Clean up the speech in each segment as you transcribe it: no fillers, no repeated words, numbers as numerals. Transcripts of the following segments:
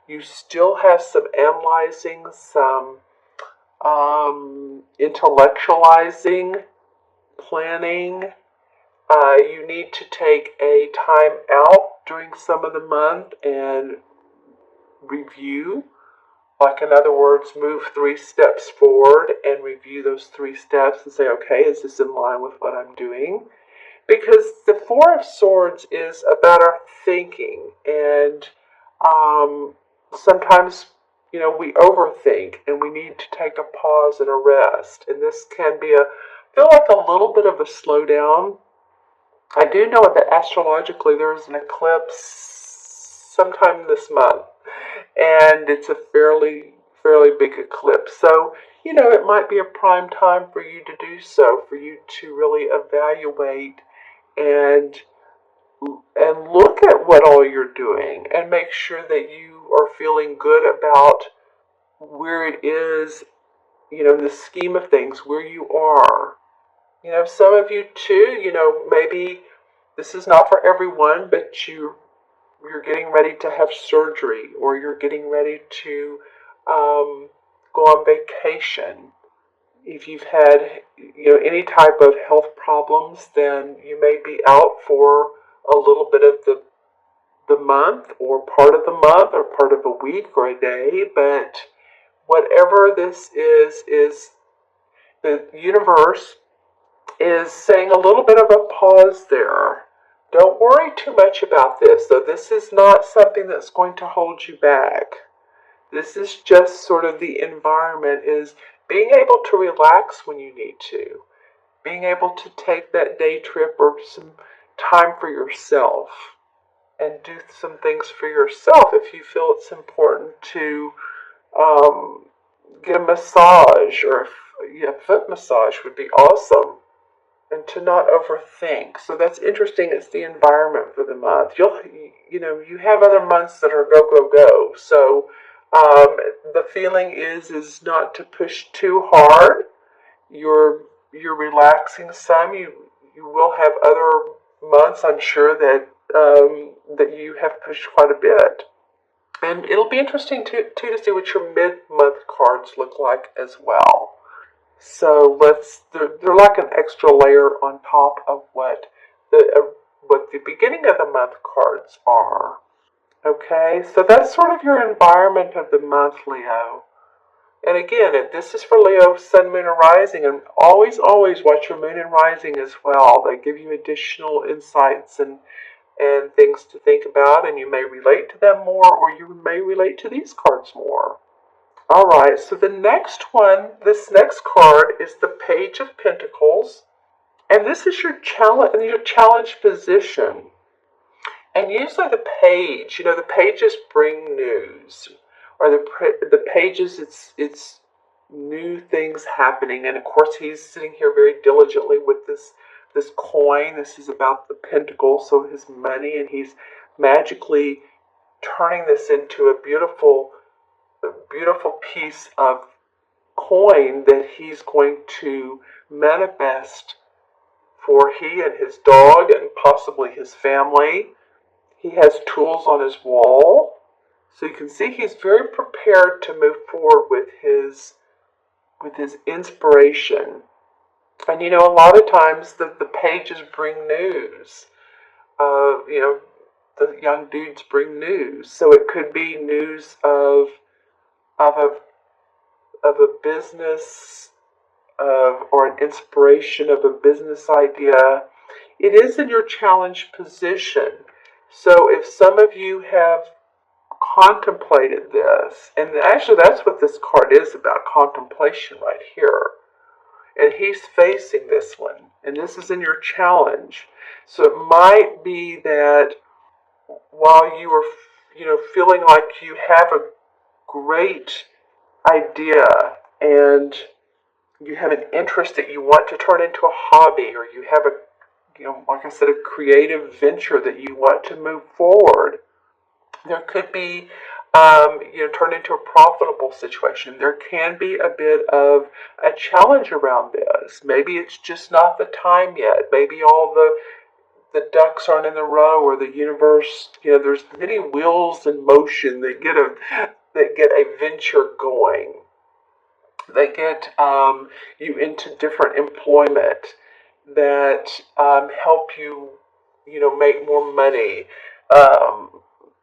You still have some analyzing, some intellectualizing, planning. You need to take a time out during some of the month and review. Like, in other words, move 3 steps forward and review those 3 steps and say, okay, is this in line with what I'm doing? Because the Four of Swords is about our thinking, and sometimes, we overthink and we need to take a pause and a rest. And this can be feel like a little bit of a slowdown. I do know that astrologically there is an eclipse sometime this month, and it's a fairly big eclipse. So, it might be a prime time for you to do so, for you to really evaluate and look at what all you're doing and make sure that you are feeling good about where it is, in the scheme of things, where you are. Some of you too, maybe this is not for everyone, but you're getting ready to have surgery, or you're getting ready to go on vacation. If you've had, any type of health problems, then you may be out for a little bit of the month, or part of the month, or part of a week, or a day. But whatever this is the universe is saying a little bit of a pause there. Don't worry too much about this, though. This is not something that's going to hold you back. This is just sort of the environment, is being able to relax when you need to. Being able to take that day trip or some time for yourself and do some things for yourself. If you feel it's important to get a massage, or a foot massage would be awesome. And to not overthink. So that's interesting. It's the environment for the month. You have other months that are go, go, go. So the feeling is not to push too hard. You're relaxing some. You will have other months, I'm sure, that you have pushed quite a bit. And it'll be interesting to see what your mid-month cards look like as well. So they're like an extra layer on top of what the beginning of the month cards are. Okay, so that's sort of your environment of the month, Leo. And again, this is for Leo, Sun, Moon, and Rising, and always watch your Moon and Rising as well. They give you additional insights and things to think about, and you may relate to them more, or you may relate to these cards more. Alright, so this next card is the Page of Pentacles, and this is your challenge position. And usually the pages bring news, or the pages, it's new things happening. And of course, he's sitting here very diligently with this coin. This is about the pentacle, so his money, and he's magically turning this into a beautiful piece of coin that he's going to manifest for he and his dog and possibly his family. He has tools on his wall, so you can see he's very prepared to move forward with his inspiration. And a lot of times the pages bring news. The young dudes bring news, so it could be news of a business, or an inspiration of a business idea. It is in your challenge position. So if some of you have contemplated this, and actually that's what this card is about, contemplation right here. And he's facing this one, and this is in your challenge. So it might be that while you are, feeling like you have a great idea and you have an interest that you want to turn into a hobby, or you have like I said, a creative venture that you want to move forward, there could be, turn into a profitable situation. There can be a bit of a challenge around this. Maybe it's just not the time yet. Maybe all the ducks aren't in a row, or the universe, there's many wheels in motion that get a venture going. They get you into different employment that help you, make more money, um,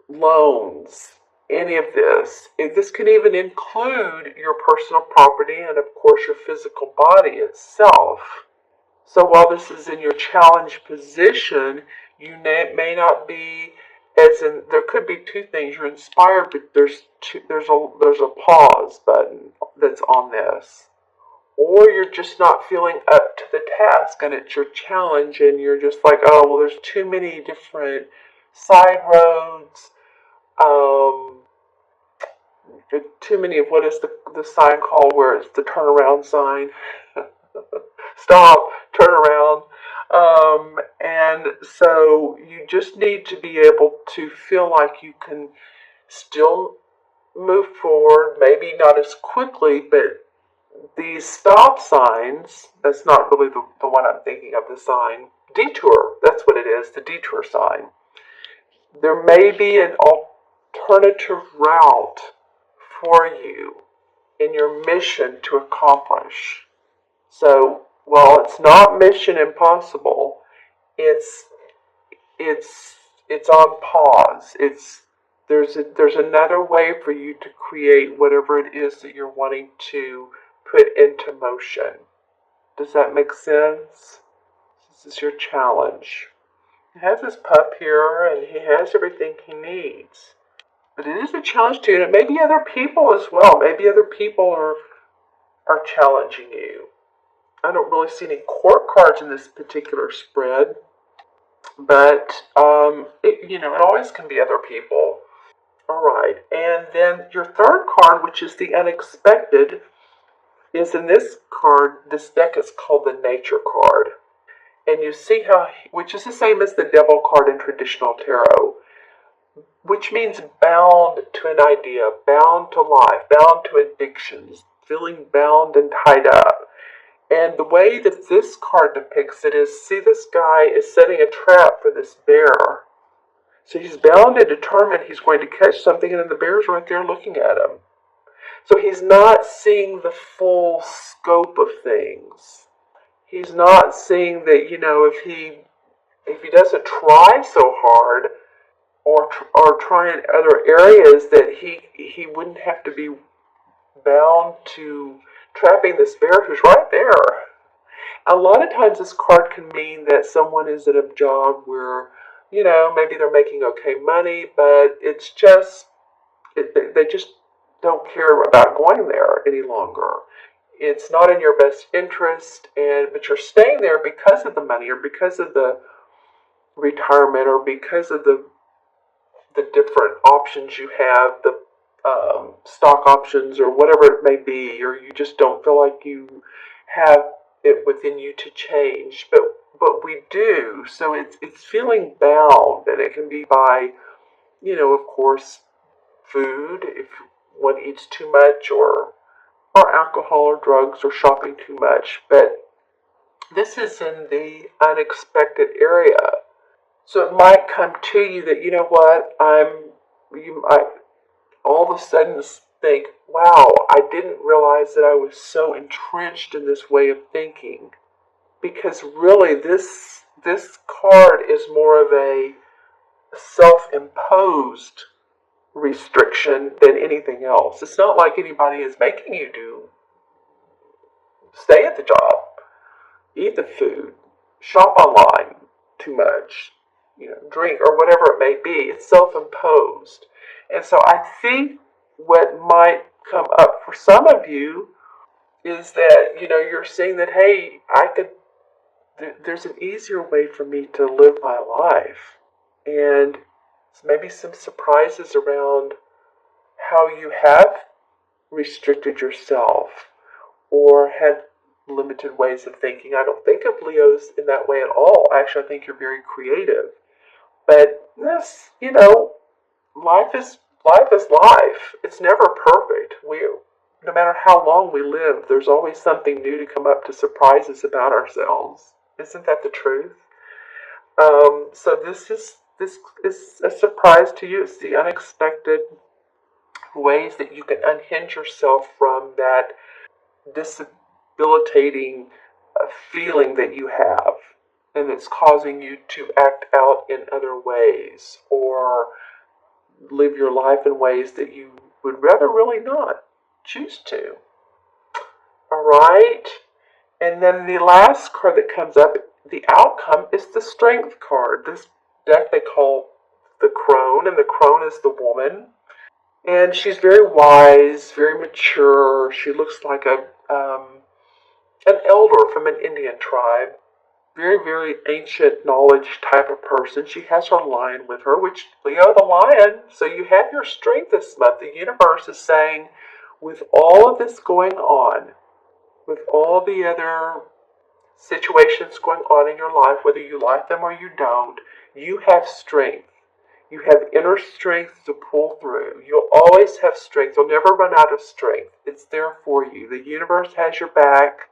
loans, any of this. This can even include your personal property and, of course, your physical body itself. So while this is in your challenge position, you may not be, as in, there could be two things. You're inspired, but there's a pause button that's on this. Or you're just not feeling up to the task and it's your challenge and you're just like, oh, well, there's too many different side roads, um, too many of what is the sign called where it's the turnaround sign. Stop, turn around. And so you just need to be able to feel like you can still move forward, maybe not as quickly, but these stop signs, that's not really the one I'm thinking of, the sign. Detour, that's what it is, the detour sign. There may be an alternative route for you in your mission to accomplish. So while it's not mission impossible, it's it's it's on pause. There's another way for you to create whatever it is that you're wanting to put into motion. Does that make sense? This is your challenge. He has his pup here and he has everything he needs. But it is a challenge to you, and it may be other people as well. Maybe other people are challenging you. I don't really see any court cards in this particular spread, but it always can be other people. All right, and then your third card, which is the unexpected, is in this card. This deck is called the Nature card, and you see how, which is the same as the Devil card in traditional tarot, which means bound to an idea, bound to life, bound to addictions, feeling bound and tied up. And the way that this card depicts it is, see, this guy is setting a trap for this bear. So he's bound and determined he's going to catch something, and then the bear's right there looking at him. So he's not seeing the full scope of things. He's not seeing that, if he doesn't try so hard, or try in other areas, that he wouldn't have to be bound to trapping this bear who's right there. A lot of times this card can mean that someone is at a job where, maybe they're making okay money, but it's just, they just don't care about going there any longer. It's not in your best interest, but you're staying there because of the money, or because of the retirement, or because of the different options you have, the stock options, or whatever it may be, or you just don't feel like you have it within you to change, but we do. So it's feeling bound, and it can be by, of course, food, if one eats too much, or alcohol or drugs, or shopping too much. But this is in the unexpected area. So it might come to you that, you know what, you might all of a sudden think, wow, I didn't realize that I was so entrenched in this way of thinking. Because really, this card is more of a self-imposed restriction than anything else. It's not like anybody is making you stay at the job, eat the food, shop online too much, drink, or whatever it may be. It's self-imposed. And so I think what might come up for some of you is that, you're seeing that, hey, there's an easier way for me to live my life. And maybe some surprises around how you have restricted yourself or had limited ways of thinking. I don't think of Leos in that way at all. Actually, I think you're very creative. But this, life is life. It's never perfect. No matter how long we live, there's always something new to come up to surprise us about ourselves. Isn't that the truth? So this is a surprise to you. It's the unexpected ways that you can unhinge yourself from that debilitating feeling that you have, and it's causing you to act out in other ways or live your life in ways that you would rather really not choose to. All right? And then the last card that comes up, the outcome, is the Strength card. This deck they call the Crone, and the Crone is the woman. And she's very wise, very mature. She looks like an elder from an Indian tribe. Very, very ancient knowledge type of person. She has her lion with her, which Leo the lion. So you have your strength this month. The universe is saying, with all of this going on, with all the other situations going on in your life, whether you like them or you don't, you have strength. You have inner strength to pull through. You'll always have strength. You'll never run out of strength. It's there for you. The universe has your back,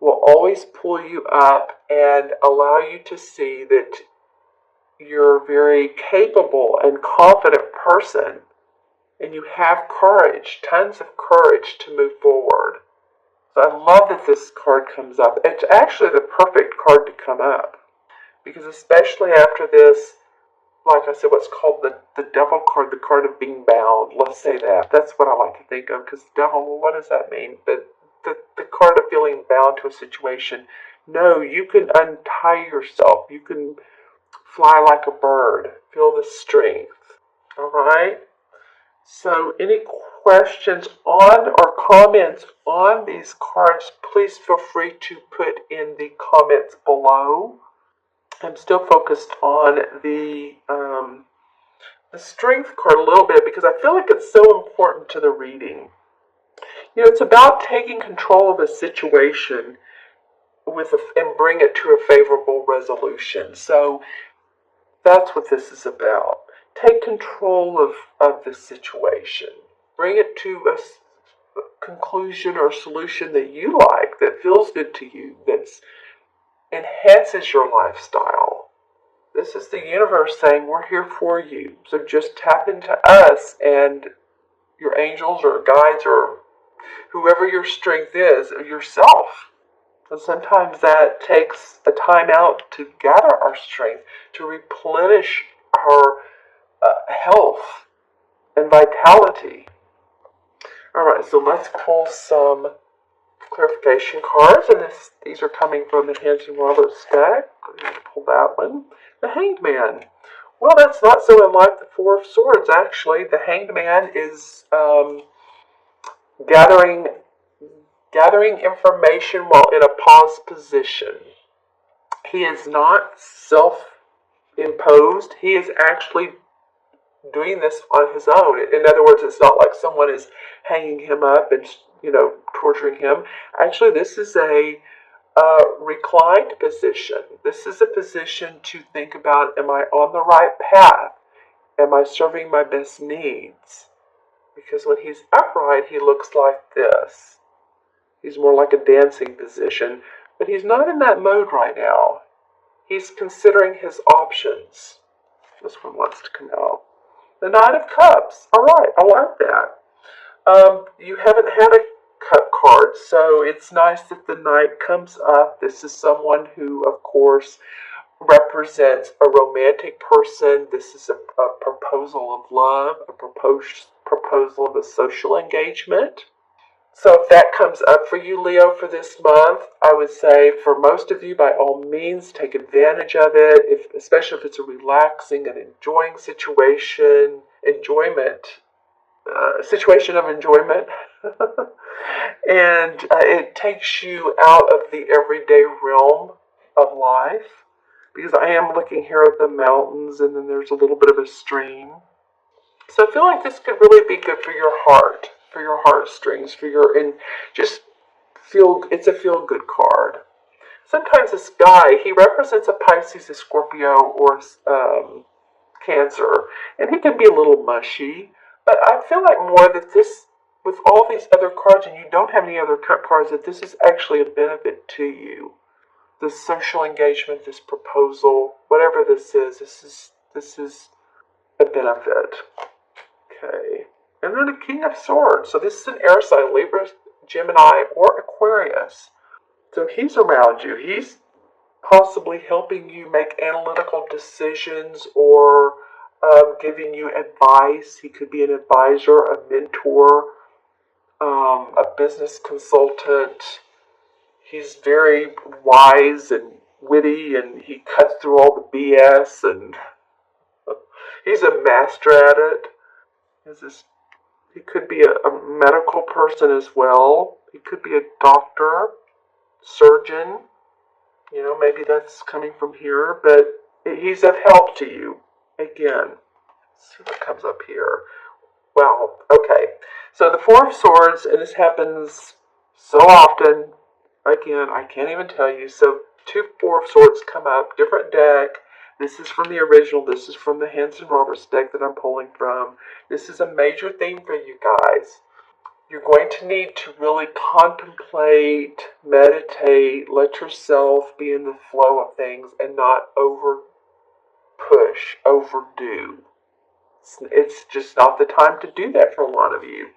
will always pull you up and allow you to see that you're a very capable and confident person, and you have courage, tons of courage to move forward. So I love that this card comes up. It's actually the perfect card to come up, because especially after this, like I said, what's called the devil card, the card of being bound. Let's say that. That's what I like to think of, because devil, well, what does that mean? But the card of feeling bound to a situation. No, you can untie yourself. You can fly like a bird. Feel the strength. All right? So any questions on or comments on these cards, please feel free to put in the comments below. I'm still focused on the strength card a little bit because I feel like it's so important to the reading. You know, it's about taking control of a situation and bring it to a favorable resolution. So that's what this is about. Take control of the situation. Bring it to a conclusion or solution that you like, that feels good to you, that enhances your lifestyle. This is the universe saying, we're here for you. So just tap into us and your angels or guides or whoever your strength is, yourself. And sometimes that takes a time out to gather our strength, to replenish our health and vitality. All right, so let's pull some clarification cards, and these are coming from the Hanson Roberts deck. I'm going to pull that one. The Hanged Man. Well, that's not so unlike the Four of Swords, actually. The Hanged Man is gathering information while in a pause position. He is not self-imposed. He is actually doing this on his own. In other words, it's not like someone is hanging him up and, torturing him. Actually, this is a reclined position. This is a position to think about, am I on the right path? Am I serving my best needs? Because when he's upright, he looks like this. He's more like a dancing position, but he's not in that mode right now. He's considering his options. This one wants to come out. The Knight of Cups. All right, I like that. You haven't had a cup card, so it's nice that the Knight comes up. This is someone who, of course, represents a romantic person. This is a proposal of love, a proposal of a social engagement. So if that comes up for you, Leo, for this month, I would say for most of you, by all means, take advantage of it, especially if it's a relaxing and enjoying situation, situation of enjoyment. And it takes you out of the everyday realm of life, because I am looking here at the mountains, and then there's a little bit of a stream. So I feel like this could really be good for your heart, for your heartstrings, and just it's a feel-good card. Sometimes this guy, he represents a Pisces, a Scorpio, or Cancer, and he can be a little mushy, but I feel like more that this, with all these other cards, and you don't have any other cup cards, that this is actually a benefit to you. this social engagement, this proposal, whatever this is a benefit. Okay. And then the King of Swords. So this is an air sign, Libra, Gemini, or Aquarius. So he's around you. He's possibly helping you make analytical decisions or giving you advice. He could be an advisor, a mentor, a business consultant. He's very wise and witty, and he cuts through all the BS, and he's a master at it. He could be a medical person as well. He could be a doctor, surgeon. You know, maybe that's coming from here, but he's of help to you. Again, let's see what comes up here. Well, okay. So the Four of Swords, and this happens so often. Again, I can't even tell you. So Four of Swords come up, different deck. This is from the original. This is from the Hanson Roberts deck that I'm pulling from. This is a major theme for you guys. You're going to need to really contemplate, meditate, let yourself be in the flow of things and not over push, overdo. It's just not the time to do that for a lot of you.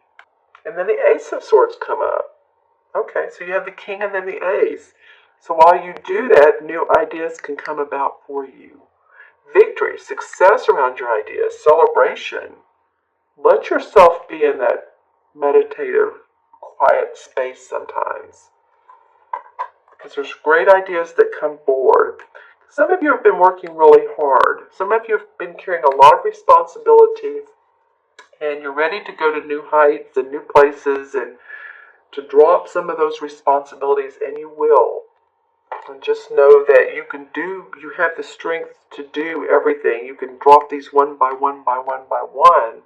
And then the Ace of Swords come up. Okay, so you have the King and then the Ace. So while you do that, new ideas can come about for you. Victory, success around your ideas, celebration. Let yourself be in that meditative, quiet space sometimes. Because there's great ideas that come forward. Some of you have been working really hard. Some of you have been carrying a lot of responsibility, and you're ready to go to new heights and new places and to drop some of those responsibilities, and you will. And just know that you have the strength to do everything. You can drop these one by one by one by one,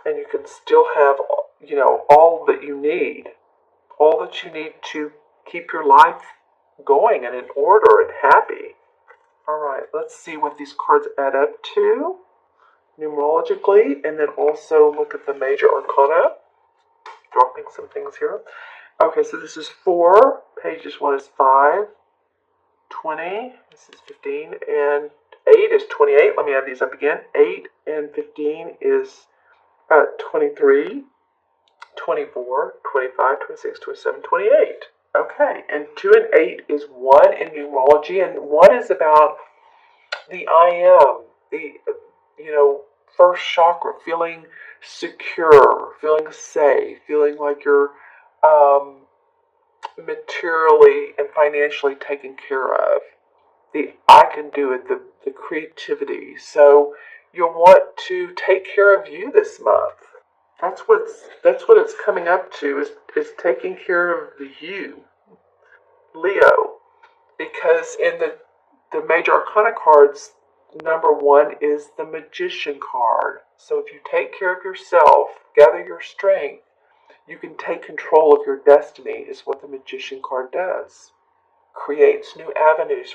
and you can still have, all that you need. All that you need to keep your life going and in order and happy. Alright, let's see what these cards add up to numerologically, and then also look at the major arcana. Dropping some things here. Okay, so this is 4. Pages 1 is 5. 20. This is 15. And 8 is 28. Let me add these up again. 8 and 15 is 23. 24, 25, 26, 27, 28. Okay, and 2 and 8 is 1 in numerology, and 1 is about the I am, the, first chakra, feeling secure, feeling safe, feeling like you're materially and financially taken care of. The I can do it, the creativity. So you'll want to take care of you this month. That's what it's coming up to, is taking care of the you, Leo. Because in the major arcana cards, number 1 is the Magician card. So if you take care of yourself, gather your strength, you can take control of your destiny, is what the Magician card does. Creates new avenues.